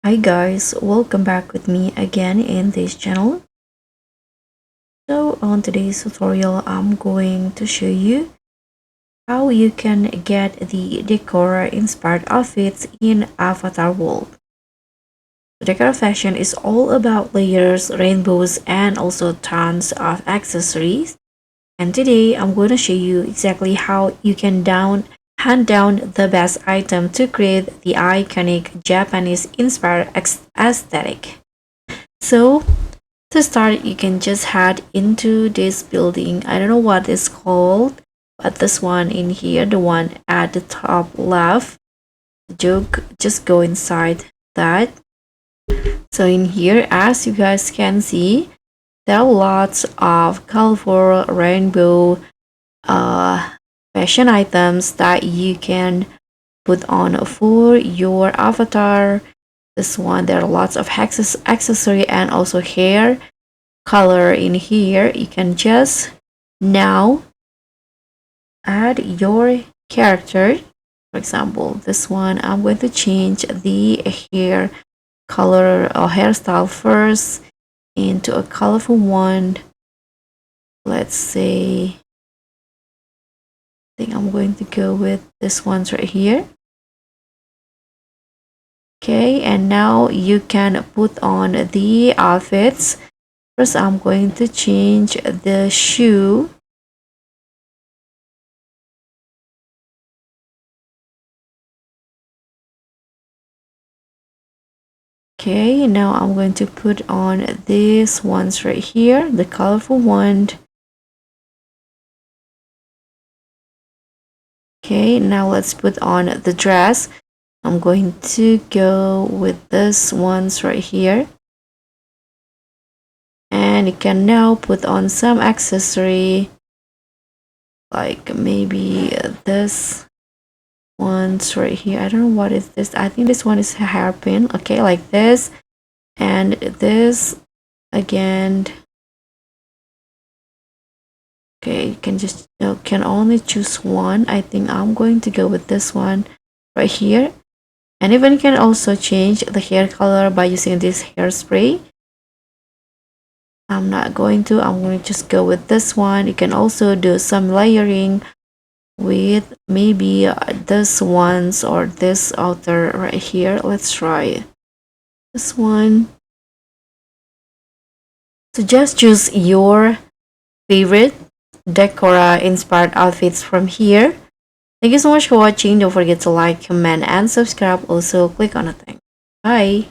Hi guys, welcome back with me again in this channel. So on today's tutorial, I'm going to show you how you can get the Decora inspired outfits in Avatar world. Decora fashion is all about layers, rainbows, and also tons of accessories. And today I'm going to show you exactly how you can hand down the best item to create the iconic Japanese inspired aesthetic. So to start, you can just head into this building. I don't know what it's called, but this one in here, the one at the top left, just go inside that. So in here, as you guys can see, there are lots of colorful rainbow fashion items that you can put on for your avatar. This one, there are lots of accessory and also hair color in here. You can just now add your character. For example, this one, I'm going to change the hair color or hairstyle first into a colorful one. Let's say, I think I'm going to go with this one's right here. Okay, and now you can put on the outfits. First, I'm going to change the shoe. Okay, now I'm going to put on these ones right here, the colorful one. Okay, now let's put on the dress. I'm going to go with this ones right here. And you can now put on some accessory, like maybe this ones right here. I don't know what is this. I think this one is a hairpin. Okay, like this. And this again. Okay, you can just can only choose one. I think I'm going to go with this one right here. And even you can also change the hair color by using this hairspray. I'm not going to. I'm going to just go with this one. You can also do some layering with maybe this ones or this outer right here. Let's try this one. So just choose your favorite Decora inspired outfits from here. Thank you so much for watching. Don't forget to like, comment, and subscribe. Also, click on the thing. Bye.